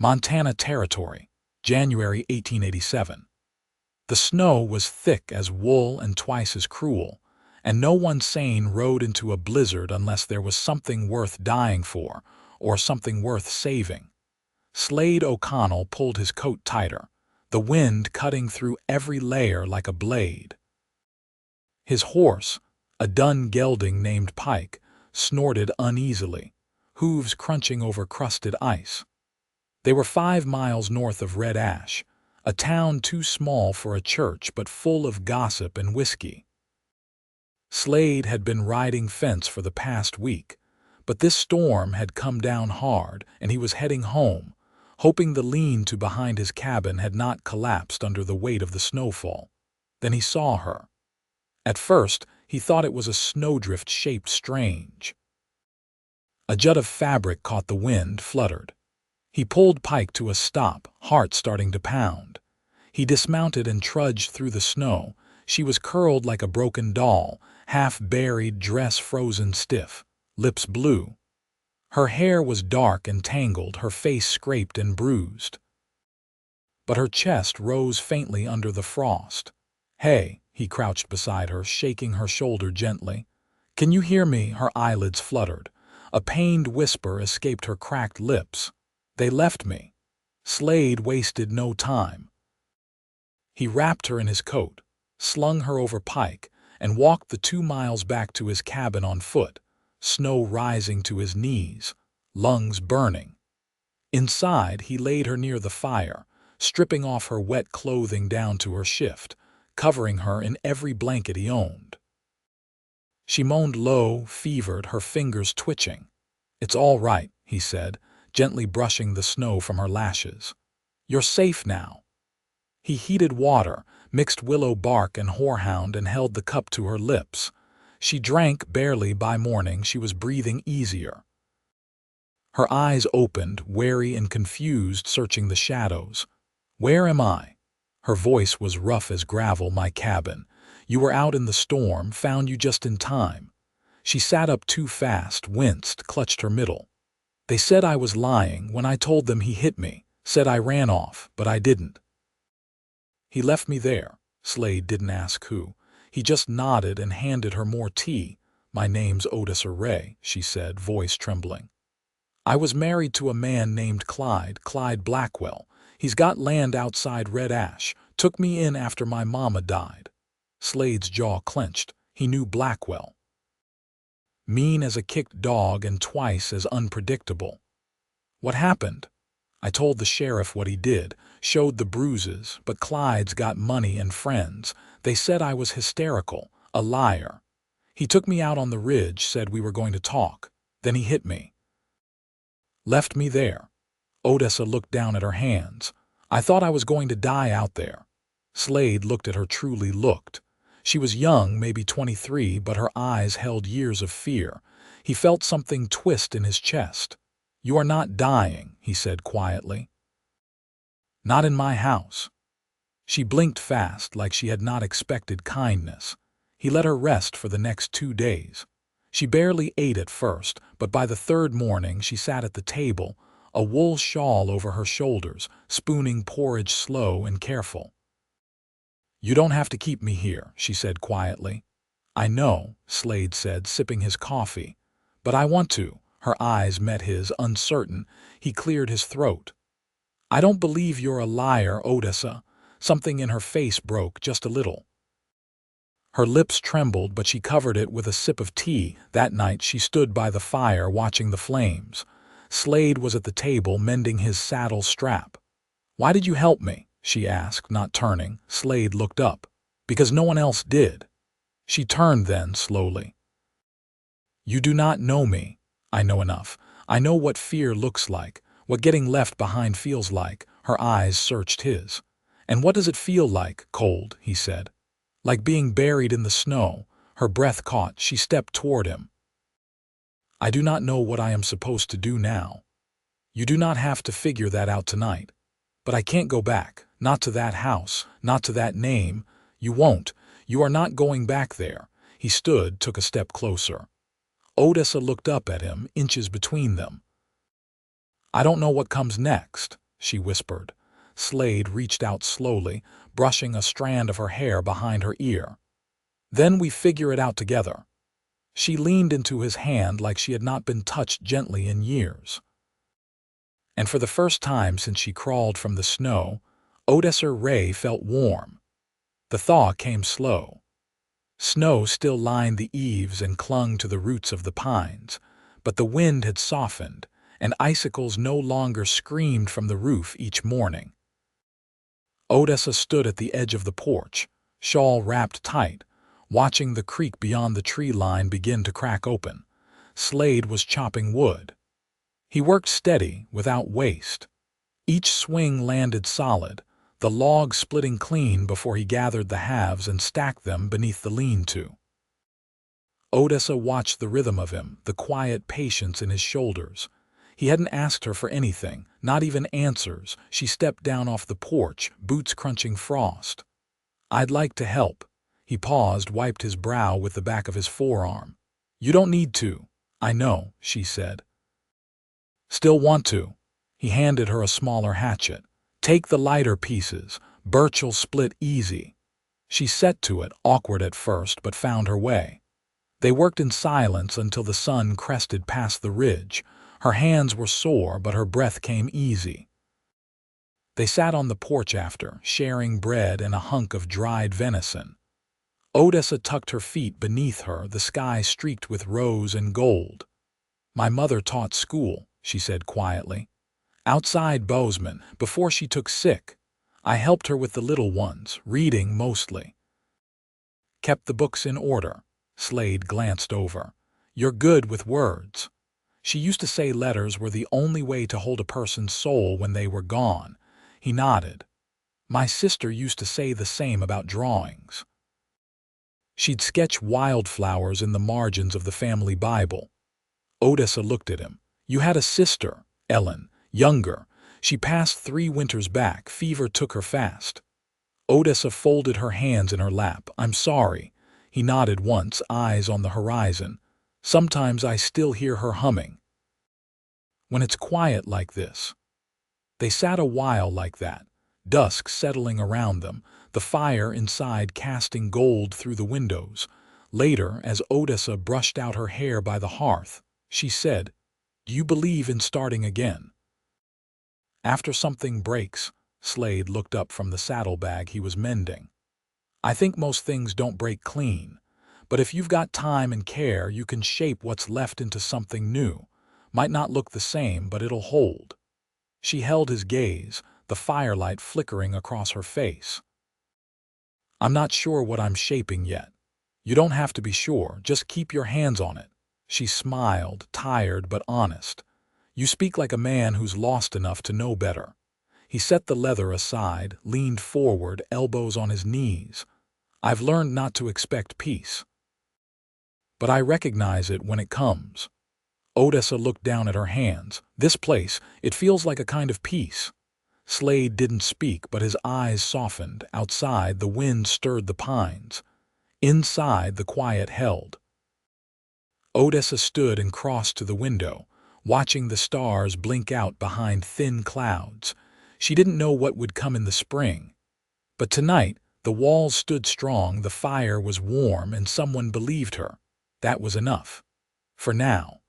Montana Territory, January 1887. The snow was thick as wool and twice as cruel, and no one sane rode into a blizzard unless there was something worth dying for or something worth saving. Slade O'Connell pulled his coat tighter, the wind cutting through every layer like a blade. His horse, a dun gelding named Pike, snorted uneasily, hooves crunching over crusted ice. They were 5 miles north of Red Ash, a town too small for a church but full of gossip and whiskey. Slade had been riding fence for the past week, but this storm had come down hard and he was heading home, hoping the lean-to behind his cabin had not collapsed under the weight of the snowfall. Then he saw her. At first, he thought it was a snowdrift shaped strange. A jut of fabric caught the wind, fluttered. He pulled Pike to a stop, heart starting to pound. He dismounted and trudged through the snow. She was curled like a broken doll, half-buried, dress frozen stiff, lips blue. Her hair was dark and tangled, her face scraped and bruised. But her chest rose faintly under the frost. "Hey," he crouched beside her, shaking her shoulder gently. "Can you hear me?" Her eyelids fluttered. A pained whisper escaped her cracked lips. "They left me." Slade wasted no time. He wrapped her in his coat, slung her over Pike, and walked the 2 miles back to his cabin on foot, snow rising to his knees, lungs burning. Inside, he laid her near the fire, stripping off her wet clothing down to her shift, covering her in every blanket he owned. She moaned low, fevered, her fingers twitching. "It's all right," he said, gently brushing the snow from her lashes. "You're safe now." He heated water, mixed willow bark and horehound, and held the cup to her lips. She drank barely. By morning she was breathing easier. Her eyes opened, wary and confused, searching the shadows. "Where am I?" Her voice was rough as gravel. "My cabin. You were out in the storm, found you just in time." She sat up too fast, winced, clutched her middle. "They said I was lying when I told them he hit me, said I ran off, but I didn't." "He left me there." Slade didn't ask who. He just nodded and handed her more tea. "My name's Odessa Rae," she said, voice trembling. "I was married to a man named Clyde Blackwell. He's got land outside Red Ash. Took me in after my mama died." Slade's jaw clenched. He knew Blackwell. Mean as a kicked dog and twice as unpredictable. "What happened?" "I told the sheriff what he did, showed the bruises, but Clyde's got money and friends. They said I was hysterical, a liar. He took me out on the ridge, said we were going to talk. Then he hit me. Left me there." Odessa looked down at her hands. "I thought I was going to die out there." Slade looked at her, truly looked. She was young, maybe 23, but her eyes held years of fear. He felt something twist in his chest. "You are not dying," he said quietly. "Not in my house." She blinked fast, like she had not expected kindness. He let her rest for the next 2 days. She barely ate at first, but by the 3rd morning she sat at the table, a wool shawl over her shoulders, spooning porridge slow and careful. "You don't have to keep me here," she said quietly. "I know," Slade said, sipping his coffee. "But I want to." Her eyes met his, uncertain. He cleared his throat. "I don't believe you're a liar, Odessa." Something in her face broke just a little. Her lips trembled, but she covered it with a sip of tea. That night she stood by the fire watching the flames. Slade was at the table mending his saddle strap. "Why did you help me?" she asked, not turning. Slade looked up. "Because no one else did." She turned then, slowly. "You do not know me." "I know enough. I know what fear looks like, what getting left behind feels like." Her eyes searched his. "And what does it feel like?" "Cold," he said. "Like being buried in the snow." Her breath caught. She stepped toward him. "I do not know what I am supposed to do now. You do not have to figure that out tonight. But I can't go back. Not to that house, not to that name. You won't. You are not going back there." He stood, took a step closer. Odessa looked up at him, inches between them. "I don't know what comes next." she whispered. Slade reached out slowly, brushing a strand of her hair behind her ear. Then we figure it out together. She leaned into his hand like she had not been touched gently in years. And for the first time since she crawled from the snow, Odessa Rae felt warm. The thaw came slow. Snow still lined the eaves and clung to the roots of the pines, but the wind had softened, and icicles no longer screamed from the roof each morning. Odessa stood at the edge of the porch, shawl wrapped tight, watching the creek beyond the tree line begin to crack open. Slade was chopping wood. He worked steady, without waste. Each swing landed solid, the log splitting clean before he gathered the halves and stacked them beneath the lean-to. Odessa watched the rhythm of him, the quiet patience in his shoulders. He hadn't asked her for anything, not even answers. She stepped down off the porch, boots crunching frost. "I'd like to help." He paused, wiped his brow with the back of his forearm. "You don't need to." "I know," she said. "Still want to?" He handed her a smaller hatchet. "Take the lighter pieces. Birch'll split easy." She set to it, awkward at first, but found her way. They worked in silence until the sun crested past the ridge. Her hands were sore, but her breath came easy. They sat on the porch after, sharing bread and a hunk of dried venison. Odessa tucked her feet beneath her, the sky streaked with rose and gold. "My mother taught school," she said quietly. "Outside Bozeman, before she took sick. I helped her with the little ones, reading mostly." "Kept the books in order." Slade glanced over. "You're good with words." She used to say letters were the only way to hold a person's soul when they were gone. He nodded. "My sister used to say the same about drawings." She'd sketch wildflowers in the margins of the family Bible. Odessa looked at him. "You had a sister, Ellen, younger. She passed 3 winters back. Fever took her fast." Odessa folded her hands in her lap. "I'm sorry." He nodded once, eyes on the horizon. "Sometimes I still hear her humming." "When it's quiet like this." They sat a while like that, dusk settling around them, the fire inside casting gold through the windows. Later, as Odessa brushed out her hair by the hearth, she said, "Do you believe in starting again?" "After something breaks," Slade looked up from the saddlebag he was mending. "I think most things don't break clean, but if you've got time and care, you can shape what's left into something new. Might not look the same, but it'll hold." She held his gaze, the firelight flickering across her face. "I'm not sure what I'm shaping yet." "You don't have to be sure, just keep your hands on it." She smiled, tired but honest. "You speak like a man who's lost enough to know better." He set the leather aside, leaned forward, elbows on his knees. "I've learned not to expect peace. But I recognize it when it comes." Odessa looked down at her hands. "This place, it feels like a kind of peace." Slade didn't speak, but his eyes softened. Outside, the wind stirred the pines. Inside, the quiet held. Odessa stood and crossed to the window, watching the stars blink out behind thin clouds. She didn't know what would come in the spring. But tonight, the walls stood strong, the fire was warm, and someone believed her. That was enough. For now.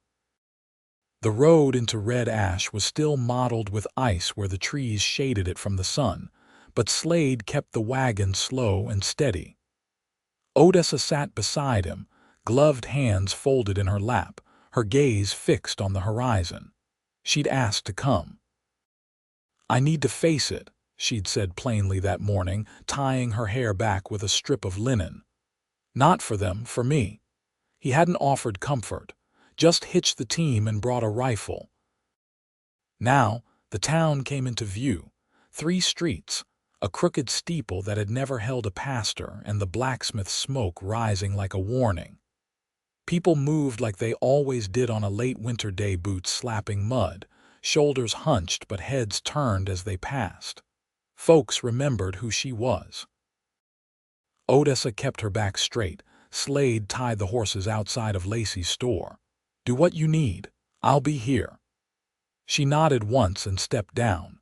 The road into Red Ash was still mottled with ice where the trees shaded it from the sun, but Slade kept the wagon slow and steady. Odessa sat beside him, gloved hands folded in her lap, her gaze fixed on the horizon. She'd asked to come. "I need to face it," she'd said plainly that morning, tying her hair back with a strip of linen. "Not for them, for me." He hadn't offered comfort, just hitched the team and brought a rifle. Now, the town came into view. 3 streets, a crooked steeple that had never held a pastor, and the blacksmith's smoke rising like a warning. People moved like they always did on a late winter day, boots slapping mud, shoulders hunched but heads turned as they passed. Folks remembered who she was. Odessa kept her back straight. Slade tied the horses outside of Lacey's store. "Do what you need. I'll be here." She nodded once and stepped down.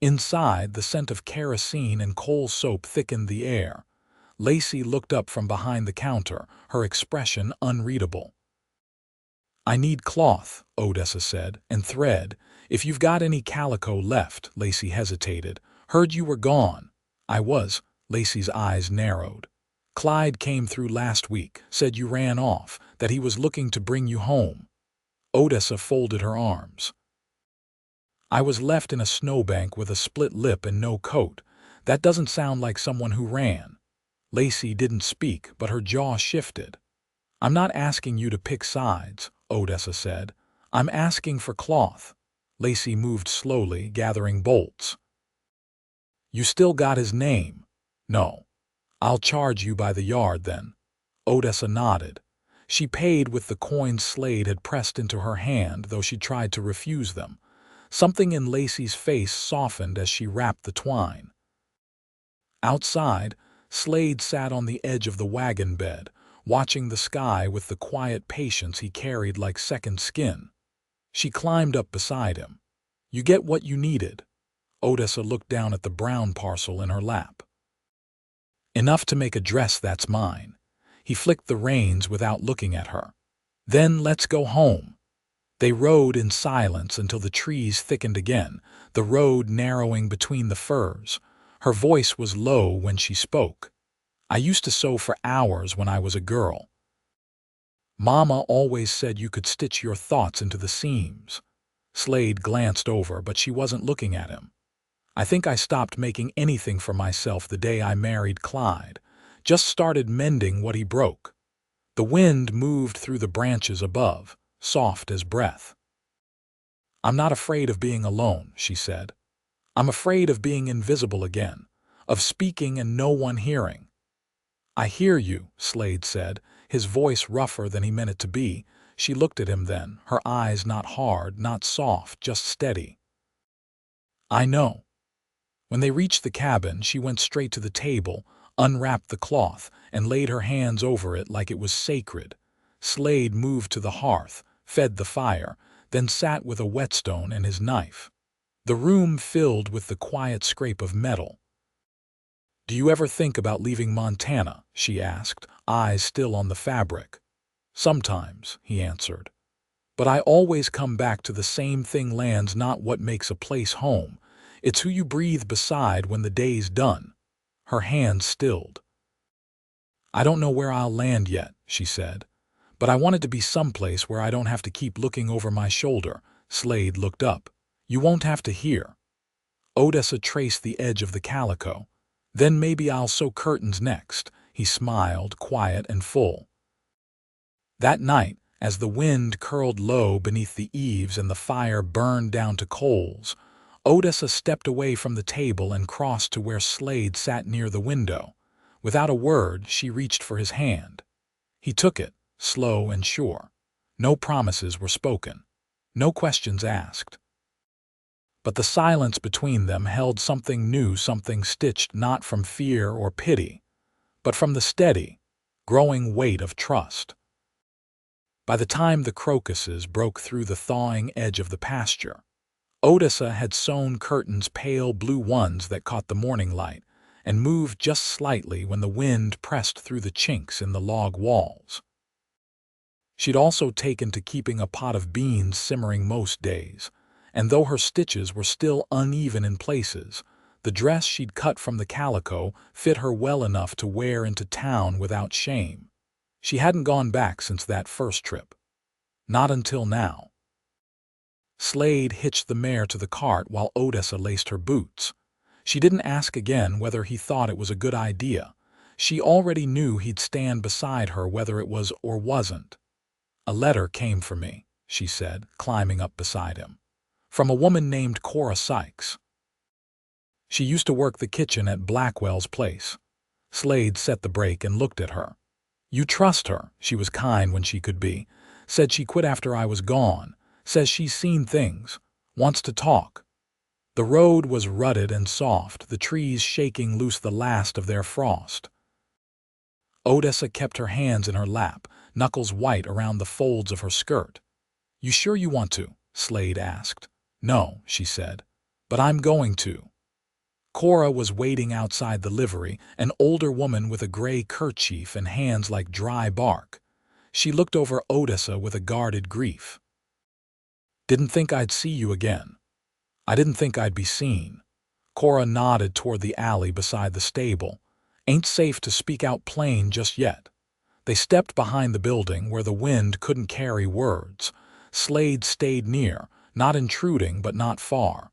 Inside, the scent of kerosene and coal soap thickened the air. Lacey looked up from behind the counter, her expression unreadable. "I need cloth," Odessa said, "and thread. If you've got any calico left." Lacey hesitated. "Heard you were gone." "I was." Lacey's eyes narrowed. "Clyde came through last week, said you ran off, that he was looking to bring you home." Odessa folded her arms. "I was left in a snowbank with a split lip and no coat. That doesn't sound like someone who ran." Lacey didn't speak, but her jaw shifted. "I'm not asking you to pick sides," Odessa said. "I'm asking for cloth." Lacey moved slowly, gathering bolts. "You still got his name?" "No." "I'll charge you by the yard then." Odessa nodded. She paid with the coins Slade had pressed into her hand, though she tried to refuse them. Something in Lacey's face softened as she wrapped the twine. Outside, Slade sat on the edge of the wagon bed, watching the sky with the quiet patience he carried like second skin. She climbed up beside him. "You get what you needed." Odessa looked down at the brown parcel in her lap. "Enough to make a dress that's mine." He flicked the reins without looking at her. "Then let's go home." They rode in silence until the trees thickened again, the road narrowing between the firs. Her voice was low when she spoke. "I used to sew for hours when I was a girl. Mama always said you could stitch your thoughts into the seams." Slade glanced over, but she wasn't looking at him. "I think I stopped making anything for myself the day I married Clyde. Just started mending what he broke." The wind moved through the branches above, soft as breath. "I'm not afraid of being alone," she said. "I'm afraid of being invisible again, of speaking and no one hearing." "I hear you," Slade said, his voice rougher than he meant it to be. She looked at him then, her eyes not hard, not soft, just steady. "I know." When they reached the cabin, she went straight to the table, unwrapped the cloth, and laid her hands over it like it was sacred. Slade moved to the hearth, fed the fire, then sat with a whetstone and his knife. The room filled with the quiet scrape of metal. "Do you ever think about leaving Montana?" she asked, eyes still on the fabric. "Sometimes," he answered. "But I always come back to the same thing. Land's not what makes a place home. It's who you breathe beside when the day's done." Her hands stilled. "I don't know where I'll land yet," she said. "But I want it to be someplace where I don't have to keep looking over my shoulder." Slade looked up. "You won't have to hear." Odessa traced the edge of the calico. "Then maybe I'll sew curtains next." He smiled, quiet and full. That night, as the wind curled low beneath the eaves and the fire burned down to coals, Odessa stepped away from the table and crossed to where Slade sat near the window. Without a word, she reached for his hand. He took it, slow and sure. No promises were spoken. No questions asked. But the silence between them held something new, something stitched not from fear or pity, but from the steady, growing weight of trust. By the time the crocuses broke through the thawing edge of the pasture, Odessa had sewn curtains, pale blue ones that caught the morning light, and moved just slightly when the wind pressed through the chinks in the log walls. She'd also taken to keeping a pot of beans simmering most days, and though her stitches were still uneven in places, the dress she'd cut from the calico fit her well enough to wear into town without shame. She hadn't gone back since that first trip. Not until now. Slade hitched the mare to the cart while Odessa laced her boots. She didn't ask again whether he thought it was a good idea. She already knew he'd stand beside her whether it was or wasn't. "A letter came for me," she said, climbing up beside him. "From a woman named Cora Sykes. She used to work the kitchen at Blackwell's place." Slade set the brake and looked at her. "You trust her. She was kind when she could be. Said she quit after I was gone. Says she's seen things. Wants to talk." The road was rutted and soft, the trees shaking loose the last of their frost. Odessa kept her hands in her lap, knuckles white around the folds of her skirt. "You sure you want to?" Slade asked. "No," she said. "But I'm going to." Cora was waiting outside the livery, an older woman with a gray kerchief and hands like dry bark. She looked over Odessa with a guarded grief. "Didn't think I'd see you again. I didn't think I'd be seen." Cora nodded toward the alley beside the stable. "Ain't safe to speak out plain just yet." They stepped behind the building where the wind couldn't carry words. Slade stayed near, not intruding but not far.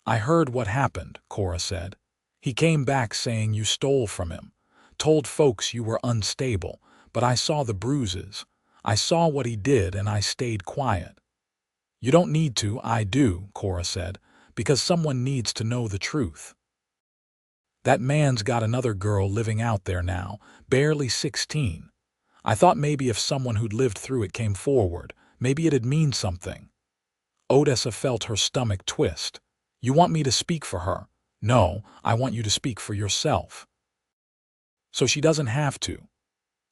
"I heard what happened," Cora said. "He came back saying you stole from him. Told folks you were unstable, but I saw the bruises. I saw what he did and I stayed quiet." "You don't need to, I do," Cora said, "because someone needs to know the truth. That man's got another girl living out there now, barely 16. I thought maybe if someone who'd lived through it came forward, maybe it'd mean something." Odessa felt her stomach twist. "You want me to speak for her?" "No, I want you to speak for yourself." "So she doesn't have to."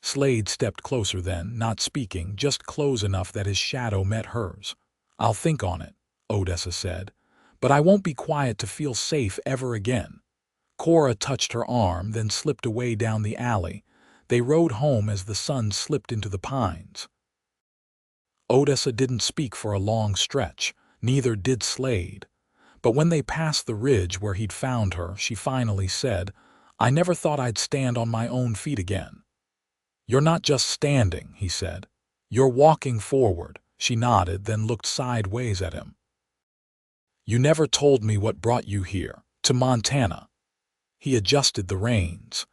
Slade stepped closer then, not speaking, just close enough that his shadow met hers. "I'll think on it," Odessa said, "but I won't be quiet to feel safe ever again." Cora touched her arm, then slipped away down the alley. They rode home as the sun slipped into the pines. Odessa didn't speak for a long stretch, neither did Slade. But when they passed the ridge where he'd found her, she finally said, "I never thought I'd stand on my own feet again." "You're not just standing," he said. "You're walking forward." She nodded, then looked sideways at him. "You never told me what brought you here, to Montana." He adjusted the reins.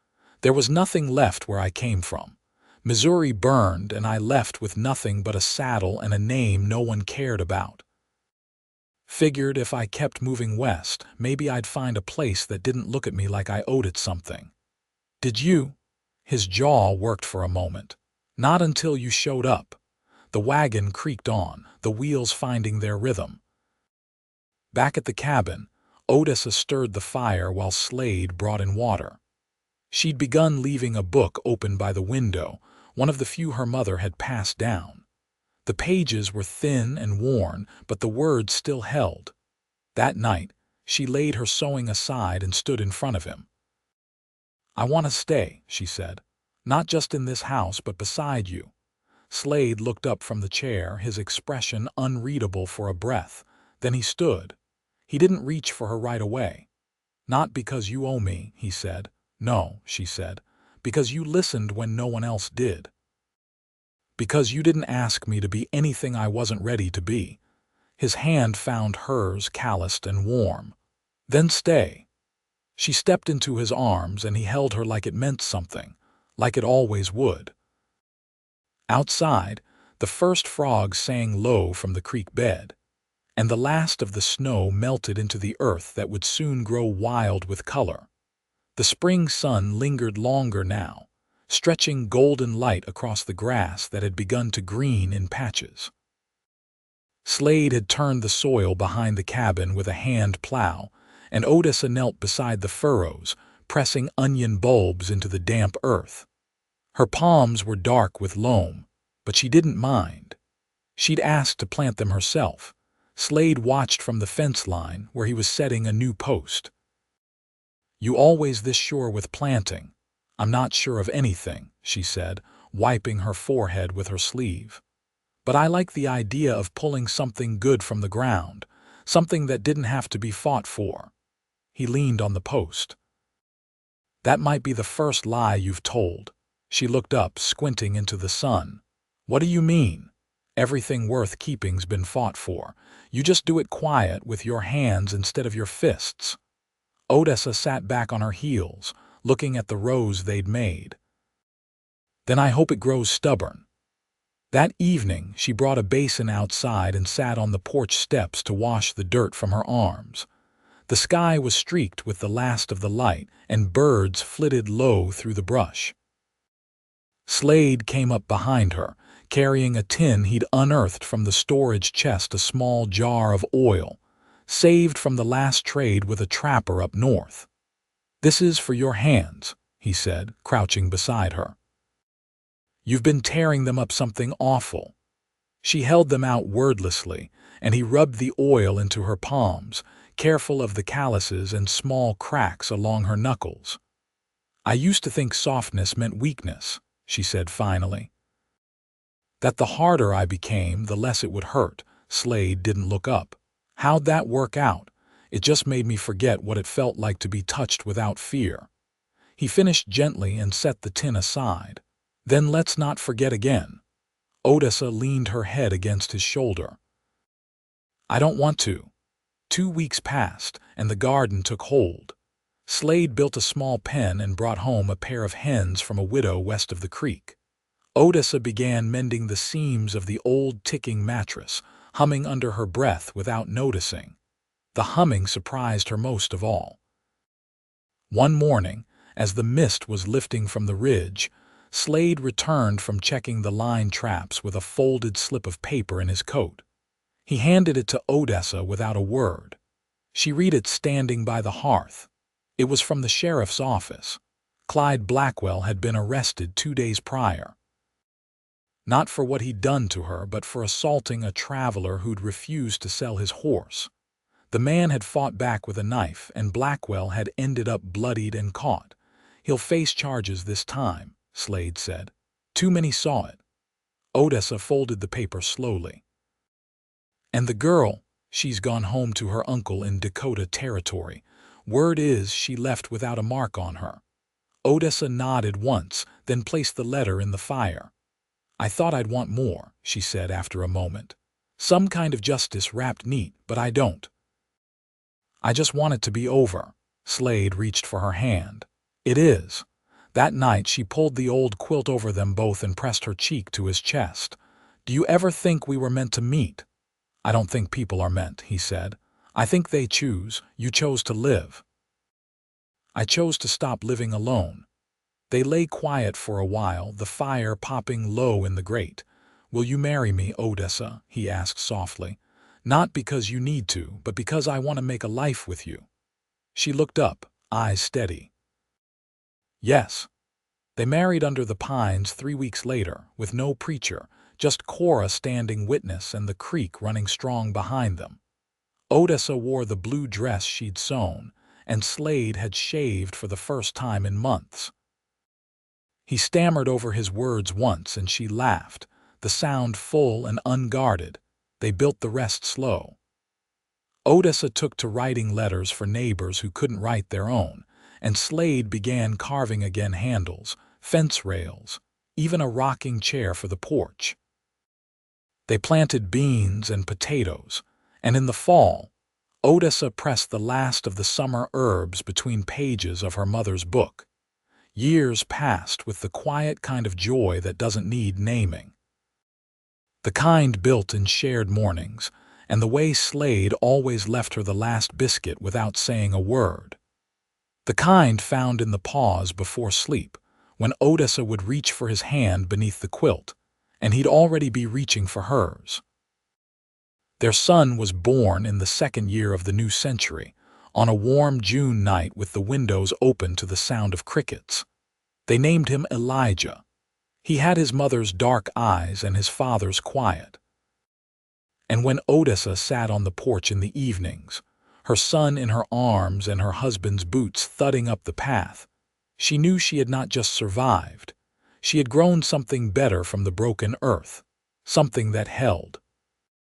"There was nothing left where I came from. Missouri burned, and I left with nothing but a saddle and a name no one cared about. Figured if I kept moving west, maybe I'd find a place that didn't look at me like I owed it something. Did you?" His jaw worked for a moment. "Not until you showed up." The wagon creaked on, the wheels finding their rhythm. Back at the cabin, Odessa stirred the fire while Slade brought in water. She'd begun leaving a book open by the window, one of the few her mother had passed down. The pages were thin and worn, but the words still held. That night, she laid her sewing aside and stood in front of him. "I want to stay," she said. "Not just in this house, but beside you." Slade looked up from the chair, his expression unreadable for a breath. Then he stood. He didn't reach for her right away. "Not because you owe me," he said. "No," she said, "because you listened when no one else did. Because you didn't ask me to be anything I wasn't ready to be." His hand found hers, calloused and warm. "Then stay." She stepped into his arms, and he held her like it meant something, like it always would. Outside, the first frog sang low from the creek bed, and the last of the snow melted into the earth that would soon grow wild with color. The spring sun lingered longer now, stretching golden light across the grass that had begun to green in patches. Slade had turned the soil behind the cabin with a hand plow, and Odessa knelt beside the furrows, pressing onion bulbs into the damp earth. Her palms were dark with loam, but she didn't mind. She'd asked to plant them herself. Slade watched from the fence line where he was setting a new post. "You always this sure with planting?" "I'm not sure of anything," she said, wiping her forehead with her sleeve. "But I like the idea of pulling something good from the ground, something that didn't have to be fought for." He leaned on the post. "That might be the first lie you've told." She looked up, squinting into the sun. "What do you mean? Everything worth keeping's been fought for. You just do it quiet with your hands instead of your fists." Odessa sat back on her heels, looking at the rows they'd made. "Then I hope it grows stubborn." That evening, she brought a basin outside and sat on the porch steps to wash the dirt from her arms. The sky was streaked with the last of the light, and birds flitted low through the brush. Slade came up behind her, carrying a tin he'd unearthed from the storage chest, a small jar of oil, saved from the last trade with a trapper up north. "This is for your hands," he said, crouching beside her. "You've been tearing them up something awful." She held them out wordlessly, and he rubbed the oil into her palms, careful of the calluses and small cracks along her knuckles. "I used to think softness meant weakness," she said finally. "That the harder I became, the less it would hurt." Slade didn't look up. "How'd that work out?" "It just made me forget what it felt like to be touched without fear." He finished gently and set the tin aside. "Then let's not forget again." Odessa leaned her head against his shoulder. "I don't want to." 2 weeks passed, and the garden took hold. Slade built a small pen and brought home a pair of hens from a widow west of the creek. Odessa began mending the seams of the old ticking mattress, humming under her breath without noticing. The humming surprised her most of all. One morning, as the mist was lifting from the ridge, Slade returned from checking the line traps with a folded slip of paper in his coat. He handed it to Odessa without a word. She read it standing by the hearth. It was from the sheriff's office. Clyde Blackwell had been arrested 2 days prior. Not for what he'd done to her, but for assaulting a traveler who'd refused to sell his horse. The man had fought back with a knife, and Blackwell had ended up bloodied and caught. "He'll face charges this time," Slade said. "Too many saw it." Odessa folded the paper slowly. "And the girl, she's gone home to her uncle in Dakota Territory. Word is she left without a mark on her." Odessa nodded once, then placed the letter in the fire. "I thought I'd want more," she said after a moment. "Some kind of justice wrapped neat, but I don't. I just want it to be over." Slade reached for her hand. "It is." That night she pulled the old quilt over them both and pressed her cheek to his chest. "Do you ever think we were meant to meet?" "I don't think people are meant," he said. "I think they choose. You chose to live. I chose to stop living alone." They lay quiet for a while, the fire popping low in the grate. "Will you marry me, Odessa?" he asked softly. "Not because you need to, but because I want to make a life with you." She looked up, eyes steady. "Yes." They married under the pines 3 weeks later, with no preacher, just Cora standing witness and the creek running strong behind them. Odessa wore the blue dress she'd sewn, and Slade had shaved for the first time in months. He stammered over his words once, and she laughed, the sound full and unguarded. They built the rest slow. Odessa took to writing letters for neighbors who couldn't write their own, and Slade began carving again handles, fence rails, even a rocking chair for the porch. They planted beans and potatoes, and in the fall, Odessa pressed the last of the summer herbs between pages of her mother's book. Years passed with the quiet kind of joy that doesn't need naming. The kind built in shared mornings, and the way Slade always left her the last biscuit without saying a word. The kind found in the pause before sleep, when Odessa would reach for his hand beneath the quilt, and he'd already be reaching for hers. Their son was born in the second year of the new century, on a warm June night with the windows open to the sound of crickets. They named him Elijah. He had his mother's dark eyes and his father's quiet. And when Odessa sat on the porch in the evenings, her son in her arms and her husband's boots thudding up the path, she knew she had not just survived. She had grown something better from the broken earth, something that held.